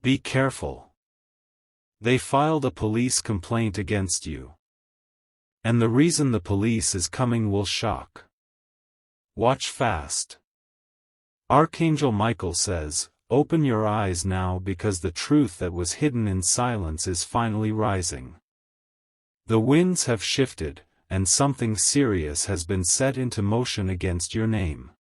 Be careful. They filed a police complaint against you. And the reason the police is coming will shock. Watch fast. Archangel Michael says, open your eyes now because the truth that was hidden in silence is finally rising. The winds have shifted, and something serious has been set into motion against your name.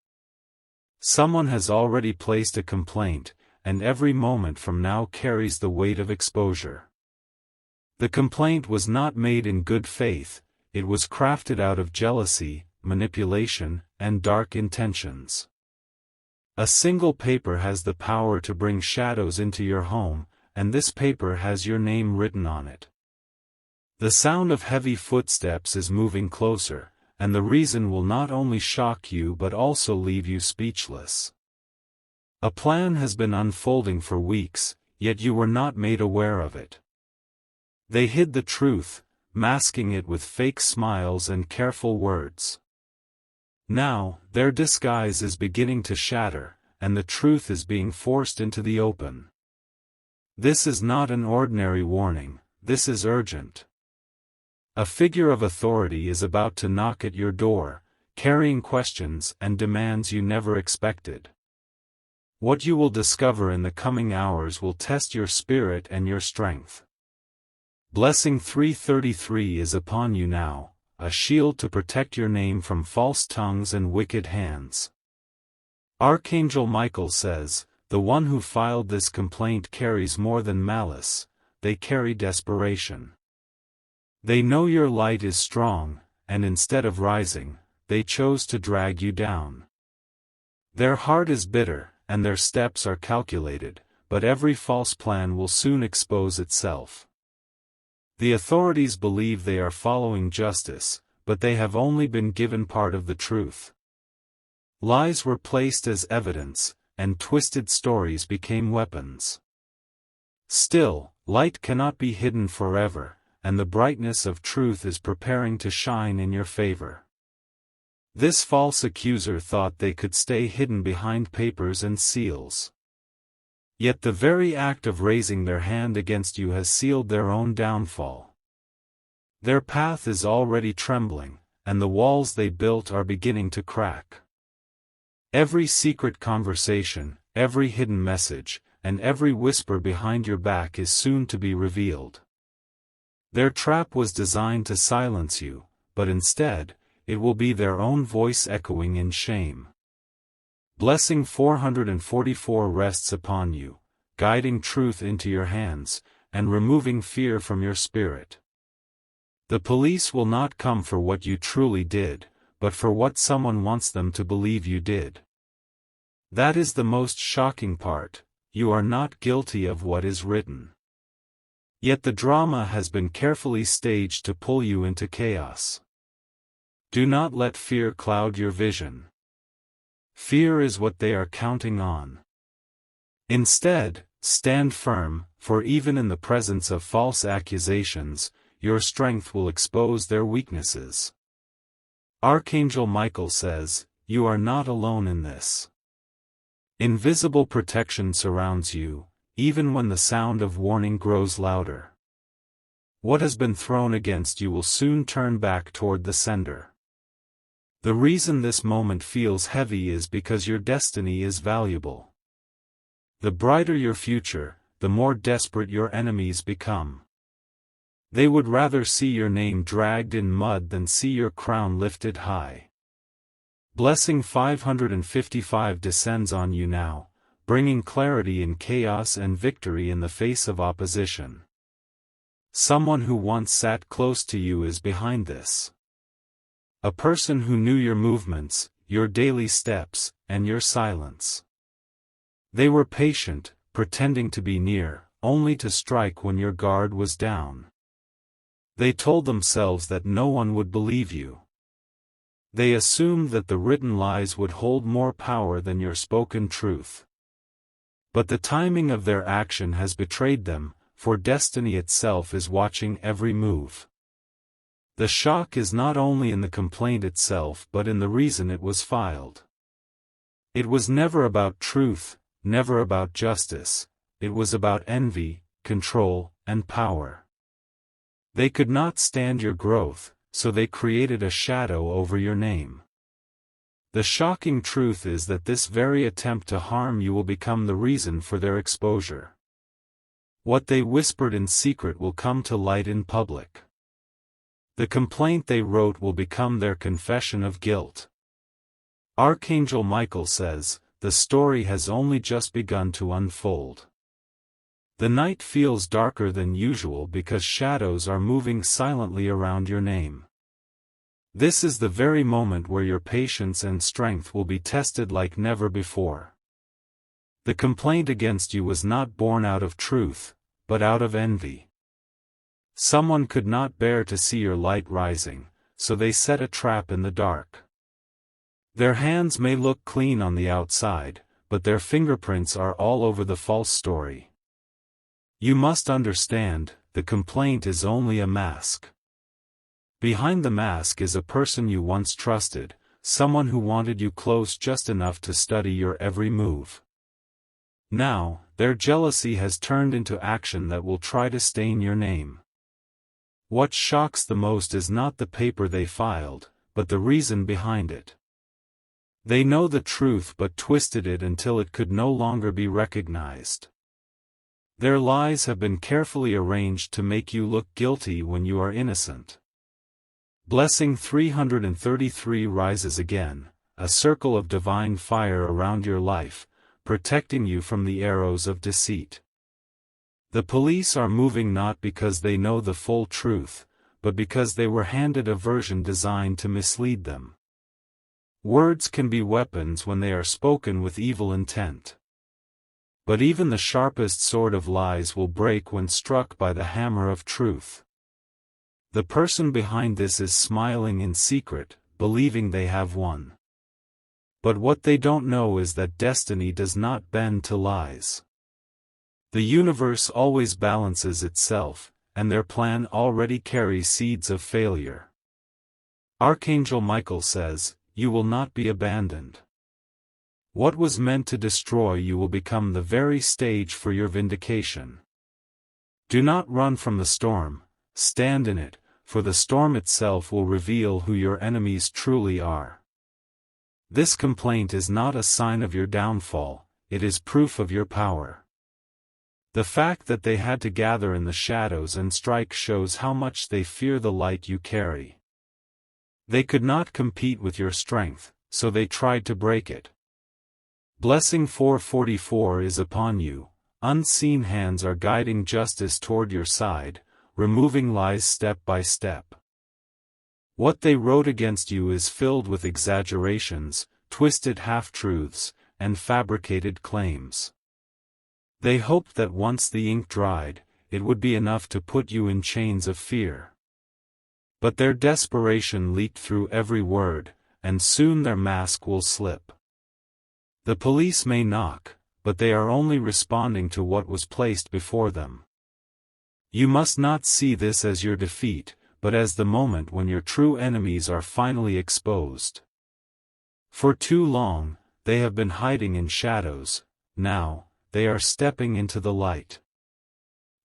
Someone has already placed a complaint, and every moment from now carries the weight of exposure. The complaint was not made in good faith, it was crafted out of jealousy, manipulation, and dark intentions. A single paper has the power to bring shadows into your home, and this paper has your name written on it. The sound of heavy footsteps is moving closer, and the reason will not only shock you but also leave you speechless. A plan has been unfolding for weeks, yet you were not made aware of it. They hid the truth, masking it with fake smiles and careful words. Now, their disguise is beginning to shatter, and the truth is being forced into the open. This is not an ordinary warning, this is urgent. A figure of authority is about to knock at your door, carrying questions and demands you never expected. What you will discover in the coming hours will test your spirit and your strength. Blessing 333 is upon you now, a shield to protect your name from false tongues and wicked hands. Archangel Michael says, the one who filed this complaint carries more than malice, they carry desperation. They know your light is strong, and instead of rising, they chose to drag you down. Their heart is bitter, and their steps are calculated, but every false plan will soon expose itself. The authorities believe they are following justice, but they have only been given part of the truth. Lies were placed as evidence, and twisted stories became weapons. Still, light cannot be hidden forever, and the brightness of truth is preparing to shine in your favor. This false accuser thought they could stay hidden behind papers and seals. Yet the very act of raising their hand against you has sealed their own downfall. Their path is already trembling, and the walls they built are beginning to crack. Every secret conversation, every hidden message, and every whisper behind your back is soon to be revealed. Their trap was designed to silence you, but instead, it will be their own voice echoing in shame. Blessing 444 rests upon you, guiding truth into your hands, and removing fear from your spirit. The police will not come for what you truly did, but for what someone wants them to believe you did. That is the most shocking part, you are not guilty of what is written. Yet the drama has been carefully staged to pull you into chaos. Do not let fear cloud your vision. Fear is what they are counting on. Instead, stand firm, for even in the presence of false accusations, your strength will expose their weaknesses. Archangel Michael says, you are not alone in this. Invisible protection surrounds you, even when the sound of warning grows louder. What has been thrown against you will soon turn back toward the sender. The reason this moment feels heavy is because your destiny is valuable. The brighter your future, the more desperate your enemies become. They would rather see your name dragged in mud than see your crown lifted high. Blessing 555 descends on you now, bringing clarity in chaos and victory in the face of opposition. Someone who once sat close to you is behind this. A person who knew your movements, your daily steps, and your silence. They were patient, pretending to be near, only to strike when your guard was down. They told themselves that no one would believe you. They assumed that the written lies would hold more power than your spoken truth. But the timing of their action has betrayed them, for destiny itself is watching every move. The shock is not only in the complaint itself but in the reason it was filed. It was never about truth, never about justice, it was about envy, control, and power. They could not stand your growth, so they created a shadow over your name. The shocking truth is that this very attempt to harm you will become the reason for their exposure. What they whispered in secret will come to light in public. The complaint they wrote will become their confession of guilt. Archangel Michael says, the story has only just begun to unfold. The night feels darker than usual because shadows are moving silently around your name. This is the very moment where your patience and strength will be tested like never before. The complaint against you was not born out of truth, but out of envy. Someone could not bear to see your light rising, so they set a trap in the dark. Their hands may look clean on the outside, but their fingerprints are all over the false story. You must understand, the complaint is only a mask. Behind the mask is a person you once trusted, someone who wanted you close just enough to study your every move. Now, their jealousy has turned into action that will try to stain your name. What shocks the most is not the paper they filed, but the reason behind it. They know the truth but twisted it until it could no longer be recognized. Their lies have been carefully arranged to make you look guilty when you are innocent. Blessing 333 rises again, a circle of divine fire around your life, protecting you from the arrows of deceit. The police are moving not because they know the full truth, but because they were handed a version designed to mislead them. Words can be weapons when they are spoken with evil intent. But even the sharpest sword of lies will break when struck by the hammer of truth. The person behind this is smiling in secret, believing they have won. But what they don't know is that destiny does not bend to lies. The universe always balances itself, and their plan already carries seeds of failure. Archangel Michael says, you will not be abandoned. What was meant to destroy you will become the very stage for your vindication. Do not run from the storm, stand in it, for the storm itself will reveal who your enemies truly are. This complaint is not a sign of your downfall, it is proof of your power. The fact that they had to gather in the shadows and strike shows how much they fear the light you carry. They could not compete with your strength, so they tried to break it. Blessing 444 is upon you, unseen hands are guiding justice toward your side, removing lies step by step. What they wrote against you is filled with exaggerations, twisted half-truths, and fabricated claims. They hoped that once the ink dried, it would be enough to put you in chains of fear. But their desperation leaked through every word, and soon their mask will slip. The police may knock, but they are only responding to what was placed before them. You must not see this as your defeat, but as the moment when your true enemies are finally exposed. For too long, they have been hiding in shadows, now, they are stepping into the light.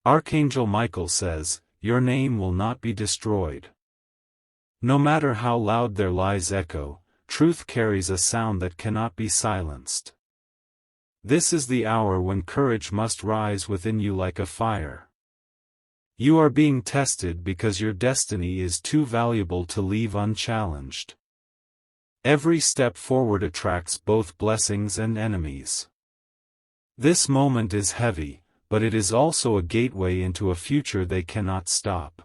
Archangel Michael says, your name will not be destroyed. No matter how loud their lies echo, truth carries a sound that cannot be silenced. This is the hour when courage must rise within you like a fire. You are being tested because your destiny is too valuable to leave unchallenged. Every step forward attracts both blessings and enemies. This moment is heavy, but it is also a gateway into a future they cannot stop.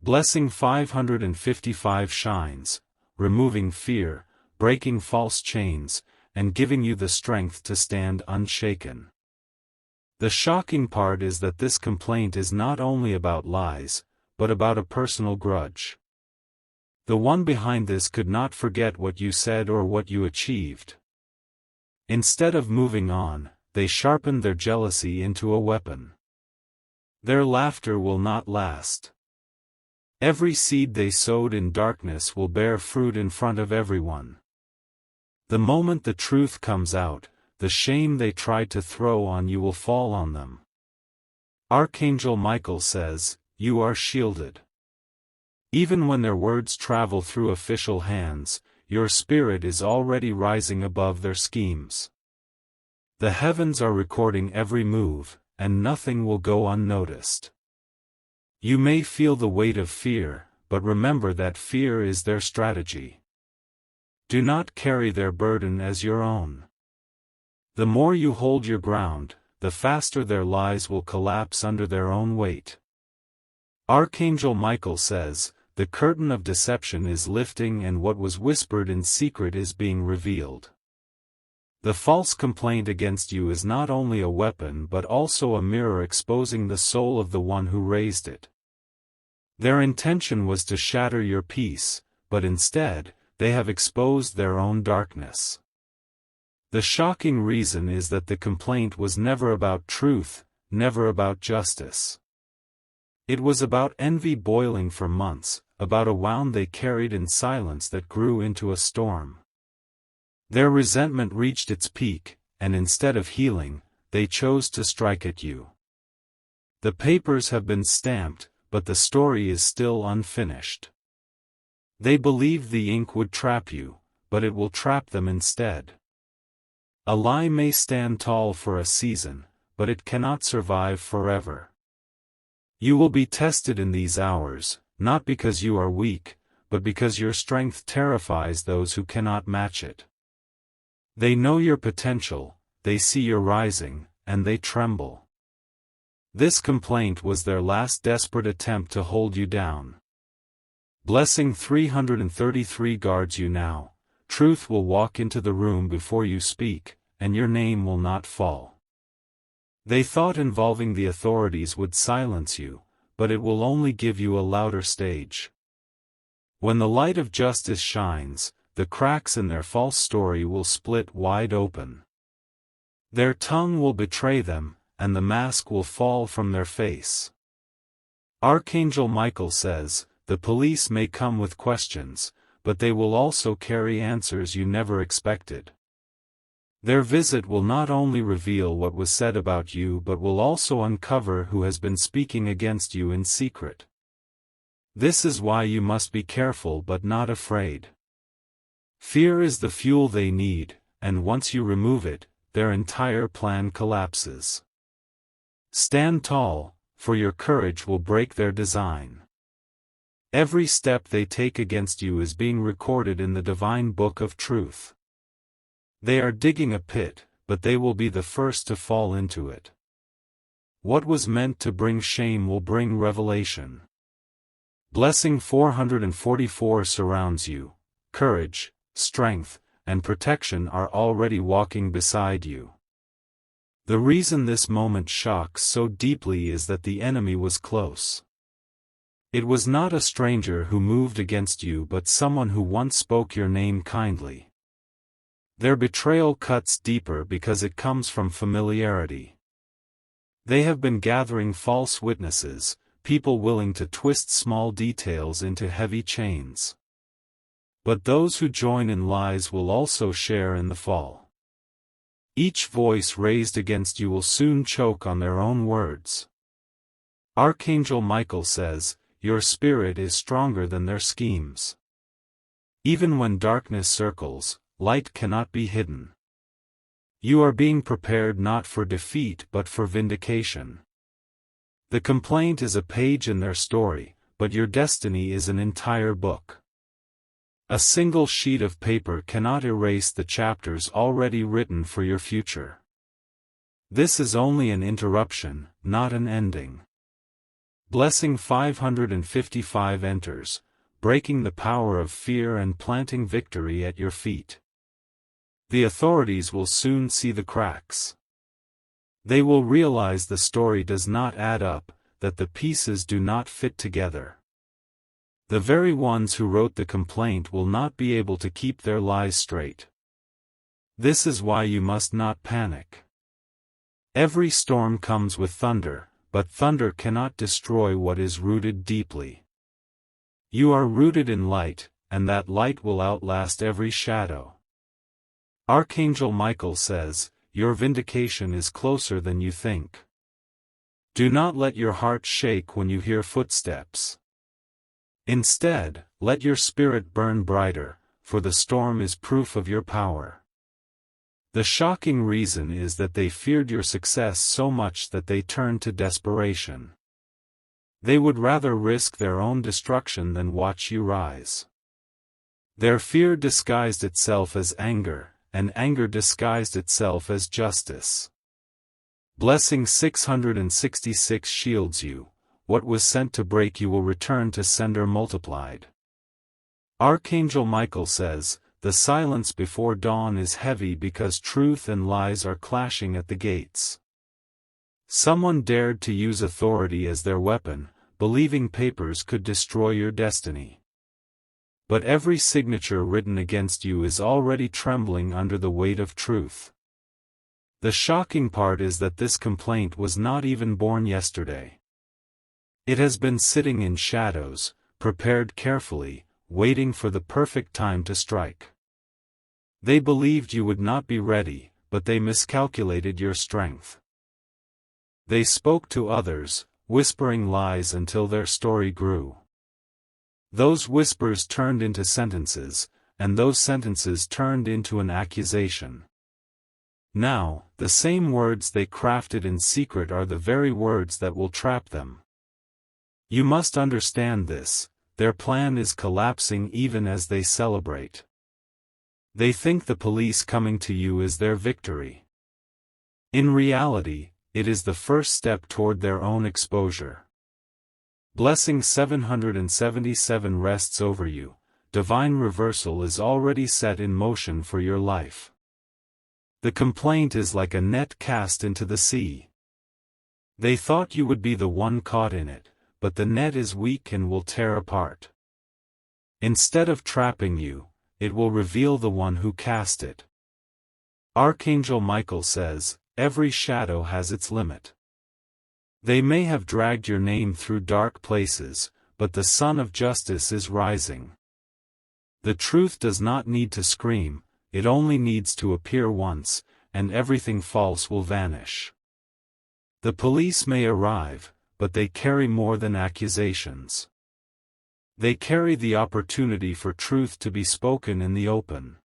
Blessing 555 shines, removing fear, breaking false chains, and giving you the strength to stand unshaken. The shocking part is that this complaint is not only about lies, but about a personal grudge. The one behind this could not forget what you said or what you achieved. Instead of moving on, they sharpened their jealousy into a weapon. Their laughter will not last. Every seed they sowed in darkness will bear fruit in front of everyone. The moment the truth comes out, the shame they tried to throw on you will fall on them. Archangel Michael says, you are shielded. Even when their words travel through official hands, your spirit is already rising above their schemes. The heavens are recording every move, and nothing will go unnoticed. You may feel the weight of fear, but remember that fear is their strategy. Do not carry their burden as your own. The more you hold your ground, the faster their lies will collapse under their own weight. Archangel Michael says, the curtain of deception is lifting and what was whispered in secret is being revealed. The false complaint against you is not only a weapon but also a mirror exposing the soul of the one who raised it. Their intention was to shatter your peace, but instead, they have exposed their own darkness. The shocking reason is that the complaint was never about truth, never about justice. It was about envy boiling for months, about a wound they carried in silence that grew into a storm. Their resentment reached its peak, and instead of healing, they chose to strike at you. The papers have been stamped, but the story is still unfinished. They believed the ink would trap you, but it will trap them instead. A lie may stand tall for a season, but it cannot survive forever. You will be tested in these hours, not because you are weak, but because your strength terrifies those who cannot match it. They know your potential, they see your rising, and they tremble. This complaint was their last desperate attempt to hold you down. Blessing 333 guards you now. Truth will walk into the room before you speak, and your name will not fall. They thought involving the authorities would silence you, but it will only give you a louder stage. When the light of justice shines, the cracks in their false story will split wide open. Their tongue will betray them, and the mask will fall from their face. Archangel Michael says, the police may come with questions, but they will also carry answers you never expected. Their visit will not only reveal what was said about you but will also uncover who has been speaking against you in secret. This is why you must be careful but not afraid. Fear is the fuel they need, and once you remove it, their entire plan collapses. Stand tall, for your courage will break their design. Every step they take against you is being recorded in the divine book of truth. They are digging a pit, but they will be the first to fall into it. What was meant to bring shame will bring revelation. Blessing 444 surrounds you. Courage, strength, and protection are already walking beside you. The reason this moment shocks so deeply is that the enemy was close. It was not a stranger who moved against you but someone who once spoke your name kindly. Their betrayal cuts deeper because it comes from familiarity. They have been gathering false witnesses, people willing to twist small details into heavy chains. But those who join in lies will also share in the fall. Each voice raised against you will soon choke on their own words. Archangel Michael says, your spirit is stronger than their schemes. Even when darkness circles, light cannot be hidden. You are being prepared not for defeat but for vindication. The complaint is a page in their story, but your destiny is an entire book. A single sheet of paper cannot erase the chapters already written for your future. This is only an interruption, not an ending. Blessing 555 enters, breaking the power of fear and planting victory at your feet. The authorities will soon see the cracks. They will realize the story does not add up, that the pieces do not fit together. The very ones who wrote the complaint will not be able to keep their lies straight. This is why you must not panic. Every storm comes with thunder, but thunder cannot destroy what is rooted deeply. You are rooted in light, and that light will outlast every shadow. Archangel Michael says, your vindication is closer than you think. Do not let your heart shake when you hear footsteps. Instead, let your spirit burn brighter, for the storm is proof of your power. The shocking reason is that they feared your success so much that they turned to desperation. They would rather risk their own destruction than watch you rise. Their fear disguised itself as anger, and anger disguised itself as justice. Blessing 666 shields you. What was sent to break you will return to sender multiplied. Archangel Michael says, the silence before dawn is heavy because truth and lies are clashing at the gates. Someone dared to use authority as their weapon, believing papers could destroy your destiny. But every signature written against you is already trembling under the weight of truth. The shocking part is that this complaint was not even born yesterday. It has been sitting in shadows, prepared carefully, waiting for the perfect time to strike. They believed you would not be ready, but they miscalculated your strength. They spoke to others, whispering lies until their story grew. Those whispers turned into sentences, and those sentences turned into an accusation. Now, the same words they crafted in secret are the very words that will trap them. You must understand this, their plan is collapsing even as they celebrate. They think the police coming to you is their victory. In reality, it is the first step toward their own exposure. Blessing 777 rests over you. Divine reversal is already set in motion for your life. The complaint is like a net cast into the sea. They thought you would be the one caught in it, but the net is weak and will tear apart. Instead of trapping you, it will reveal the one who cast it. Archangel Michael says, every shadow has its limit. They may have dragged your name through dark places, but the sun of justice is rising. The truth does not need to scream, it only needs to appear once, and everything false will vanish. The police may arrive, but they carry more than accusations. They carry the opportunity for truth to be spoken in the open.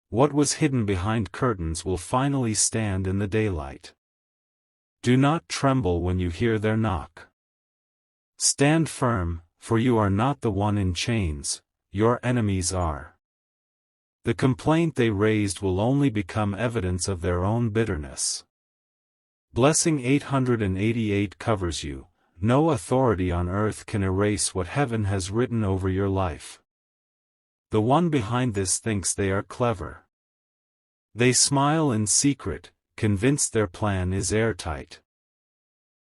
What was hidden behind curtains will finally stand in the daylight. Do not tremble when you hear their knock. Stand firm, for you are not the one in chains, your enemies are. The complaint they raised will only become evidence of their own bitterness. Blessing 888 covers you. No authority on earth can erase what heaven has written over your life. The one behind this thinks they are clever. They smile in secret, convinced their plan is airtight.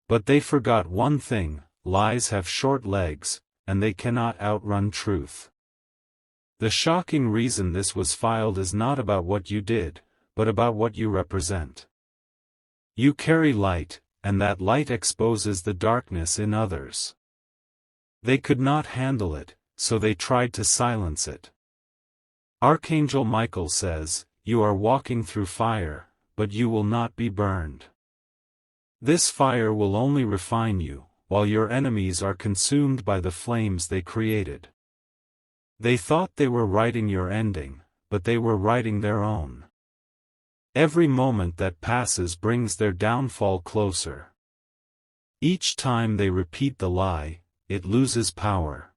But they forgot one thing, lies have short legs, and they cannot outrun truth. The shocking reason this was filed is not about what you did, but about what you represent. You carry light, and that light exposes the darkness in others. They could not handle it, so they tried to silence it. Archangel Michael says, you are walking through fire, but you will not be burned. This fire will only refine you, while your enemies are consumed by the flames they created. They thought they were writing your ending, but they were writing their own. Every moment that passes brings their downfall closer. Each time they repeat the lie, it loses power.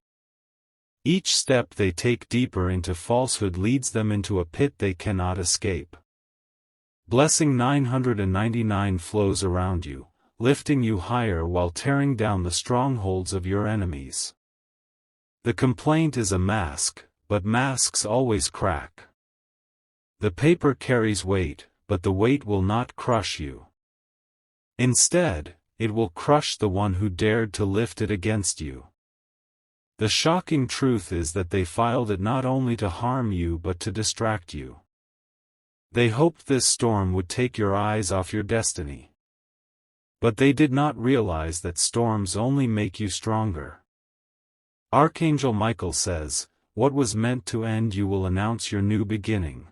Each step they take deeper into falsehood leads them into a pit they cannot escape. Blessing 999 flows around you, lifting you higher while tearing down the strongholds of your enemies. The complaint is a mask, but masks always crack. The paper carries weight, but the weight will not crush you. Instead, it will crush the one who dared to lift it against you. The shocking truth is that they filed it not only to harm you but to distract you. They hoped this storm would take your eyes off your destiny. But they did not realize that storms only make you stronger. Archangel Michael says, what was meant to end you will announce your new beginning.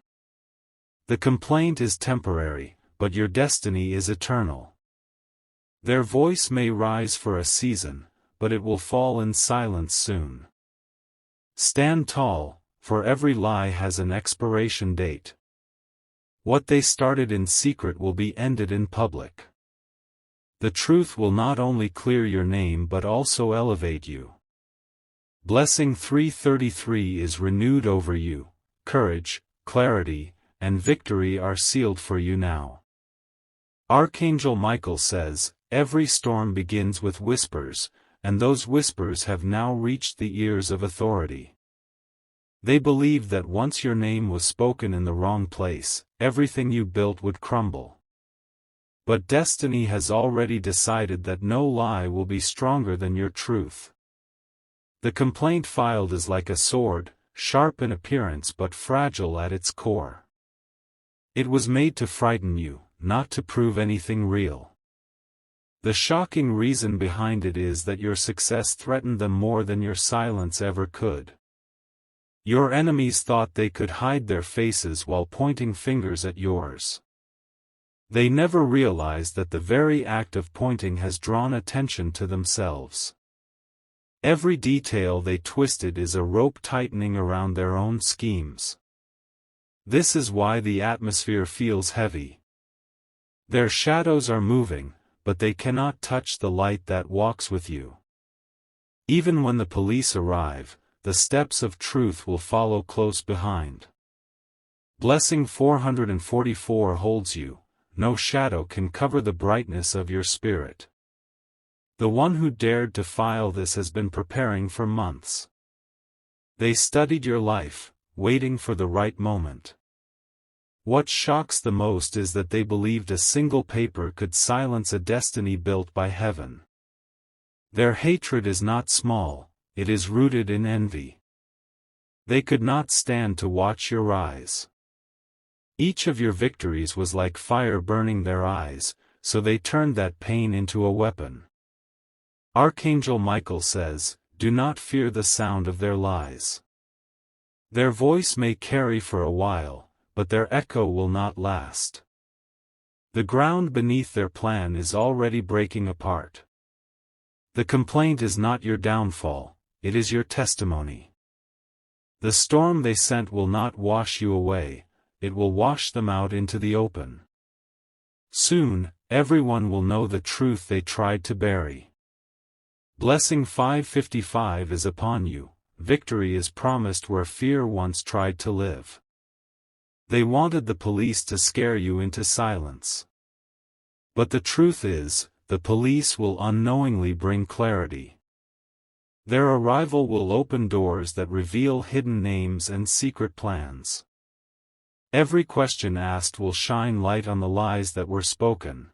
The complaint is temporary, but your destiny is eternal. Their voice may rise for a season, but it will fall in silence soon. Stand tall, for every lie has an expiration date. What they started in secret will be ended in public. The truth will not only clear your name but also elevate you. Blessing 333 is renewed over you. Courage, clarity, and victory are sealed for you now. Archangel Michael says, every storm begins with whispers, and those whispers have now reached the ears of authority. They believed that once your name was spoken in the wrong place, everything you built would crumble. But destiny has already decided that no lie will be stronger than your truth. The complaint filed is like a sword, sharp in appearance but fragile at its core. It was made to frighten you, not to prove anything real. The shocking reason behind it is that your success threatened them more than your silence ever could. Your enemies thought they could hide their faces while pointing fingers at yours. They never realized that the very act of pointing has drawn attention to themselves. Every detail they twisted is a rope tightening around their own schemes. This is why the atmosphere feels heavy. Their shadows are moving, but they cannot touch the light that walks with you. Even when the police arrive, the steps of truth will follow close behind. Blessing 444 holds you. No shadow can cover the brightness of your spirit. The one who dared to file this has been preparing for months. They studied your life, waiting for the right moment. What shocks the most is that they believed a single paper could silence a destiny built by heaven. Their hatred is not small, it is rooted in envy. They could not stand to watch your rise. Each of your victories was like fire burning their eyes, so they turned that pain into a weapon. Archangel Michael says, do not fear the sound of their lies. Their voice may carry for a while, but their echo will not last. The ground beneath their plan is already breaking apart. The complaint is not your downfall, it is your testimony. The storm they sent will not wash you away. It will wash them out into the open. Soon, everyone will know the truth they tried to bury. Blessing 555 is upon you, victory is promised where fear once tried to live. They wanted the police to scare you into silence. But the truth is, the police will unknowingly bring clarity. Their arrival will open doors that reveal hidden names and secret plans. Every question asked will shine light on the lies that were spoken.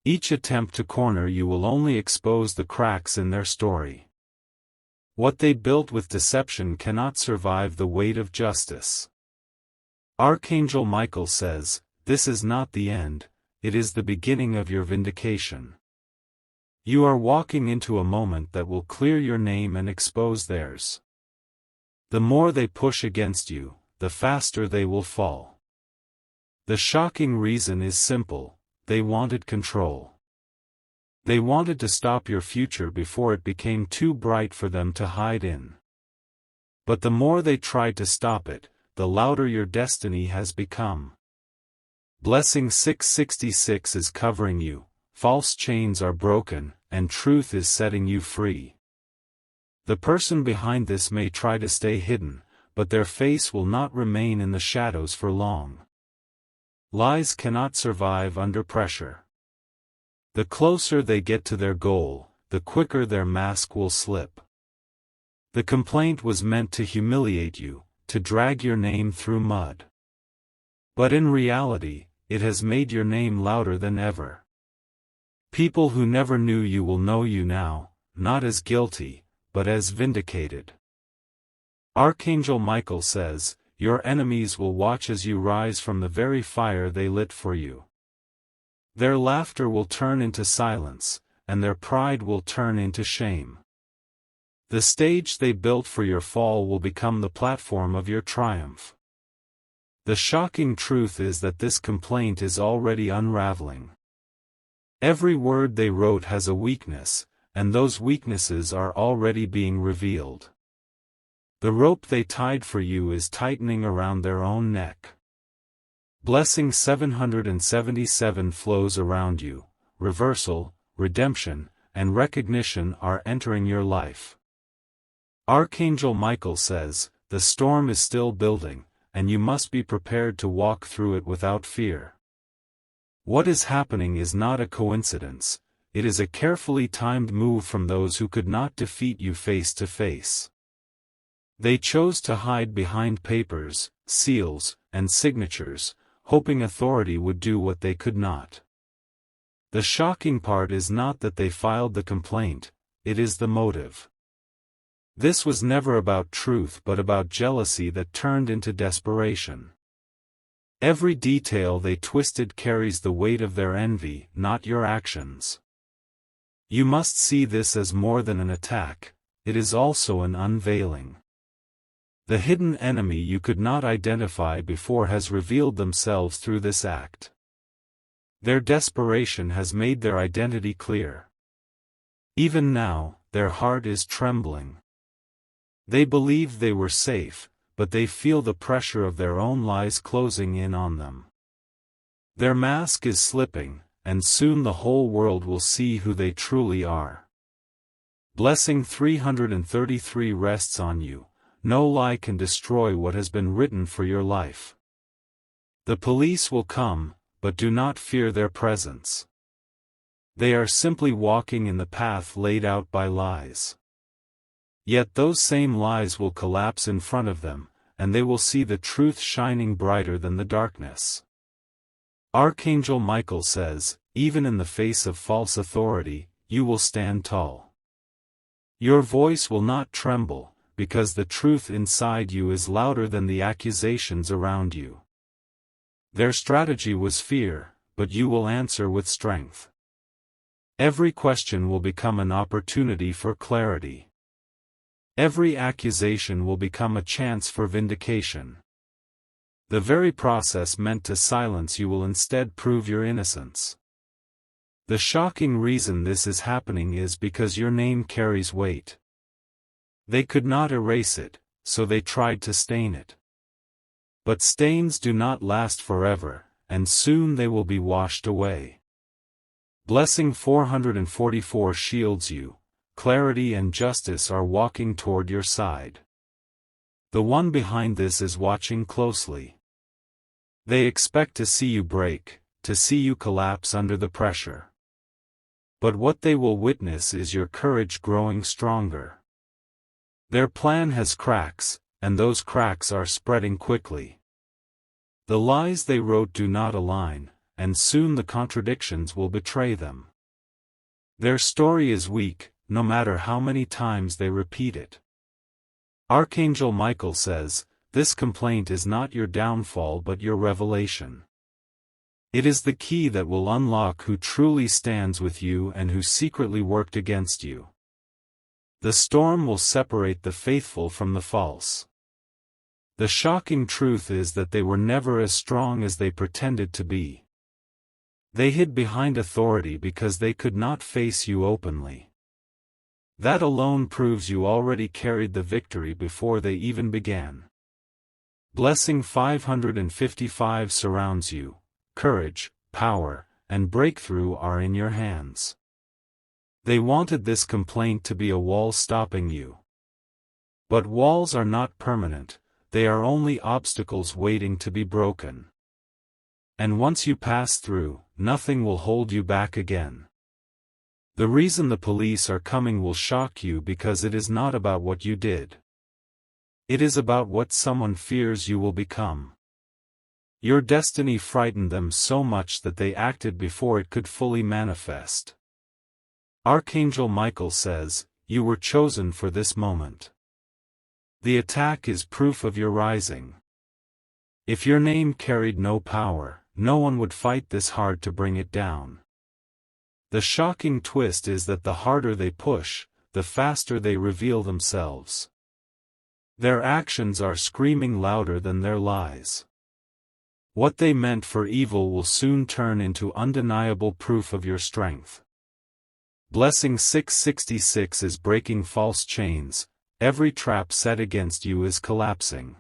Each attempt to corner you will only expose the cracks in their story. What they built with deception cannot survive the weight of justice. Archangel Michael says, this is not the end, it is the beginning of your vindication. You are walking into a moment that will clear your name and expose theirs. The more they push against you, the faster they will fall. The shocking reason is simple, they wanted control. They wanted to stop your future before it became too bright for them to hide in. But the more they tried to stop it, the louder your destiny has become. Blessing 666 is covering you, false chains are broken, and truth is setting you free. The person behind this may try to stay hidden, but their face will not remain in the shadows for long. Lies cannot survive under pressure. The closer they get to their goal, the quicker their mask will slip. The complaint was meant to humiliate you, to drag your name through mud. But in reality, it has made your name louder than ever. People who never knew you will know you now, not as guilty, but as vindicated. Archangel Michael says, your enemies will watch as you rise from the very fire they lit for you. Their laughter will turn into silence, and their pride will turn into shame. The stage they built for your fall will become the platform of your triumph. The shocking truth is that this complaint is already unraveling. Every word they wrote has a weakness, and those weaknesses are already being revealed. The rope they tied for you is tightening around their own neck. Blessing 777 flows around you. Reversal, redemption, and recognition are entering your life. Archangel Michael says, the storm is still building, and you must be prepared to walk through it without fear. What is happening is not a coincidence, it is a carefully timed move from those who could not defeat you face to face. They chose to hide behind papers, seals, and signatures, hoping authority would do what they could not. The shocking part is not that they filed the complaint, it is the motive. This was never about truth but about jealousy that turned into desperation. Every detail they twisted carries the weight of their envy, not your actions. You must see this as more than an attack, it is also an unveiling. The hidden enemy you could not identify before has revealed themselves through this act. Their desperation has made their identity clear. Even now, their heart is trembling. They believed they were safe, but they feel the pressure of their own lies closing in on them. Their mask is slipping, and soon the whole world will see who they truly are. Blessing 333 rests on you. No lie can destroy what has been written for your life. The police will come, but do not fear their presence. They are simply walking in the path laid out by lies. Yet those same lies will collapse in front of them, and they will see the truth shining brighter than the darkness. Archangel Michael says, even in the face of false authority, you will stand tall. Your voice will not tremble, because the truth inside you is louder than the accusations around you. Their strategy was fear, but you will answer with strength. Every question will become an opportunity for clarity. Every accusation will become a chance for vindication. The very process meant to silence you will instead prove your innocence. The shocking reason this is happening is because your name carries weight. They could not erase it, so they tried to stain it. But stains do not last forever, and soon they will be washed away. Blessing 444 shields you. Clarity and justice are walking toward your side. The one behind this is watching closely. They expect to see you break, to see you collapse under the pressure. But what they will witness is your courage growing stronger. Their plan has cracks, and those cracks are spreading quickly. The lies they wrote do not align, and soon the contradictions will betray them. Their story is weak, no matter how many times they repeat it. Archangel Michael says, this complaint is not your downfall but your revelation. It is the key that will unlock who truly stands with you and who secretly worked against you. The storm will separate the faithful from the false. The shocking truth is that they were never as strong as they pretended to be. They hid behind authority because they could not face you openly. That alone proves you already carried the victory before they even began. Blessing 555 surrounds you. Courage, power, and breakthrough are in your hands. They wanted this complaint to be a wall stopping you. But walls are not permanent, they are only obstacles waiting to be broken. And once you pass through, nothing will hold you back again. The reason the police are coming will shock you because it is not about what you did. It is about what someone fears you will become. Your destiny frightened them so much that they acted before it could fully manifest. Archangel Michael says, you were chosen for this moment. The attack is proof of your rising. If your name carried no power, no one would fight this hard to bring it down. The shocking twist is that the harder they push, the faster they reveal themselves. Their actions are screaming louder than their lies. What they meant for evil will soon turn into undeniable proof of your strength. Blessing 666 is breaking false chains, every trap set against you is collapsing.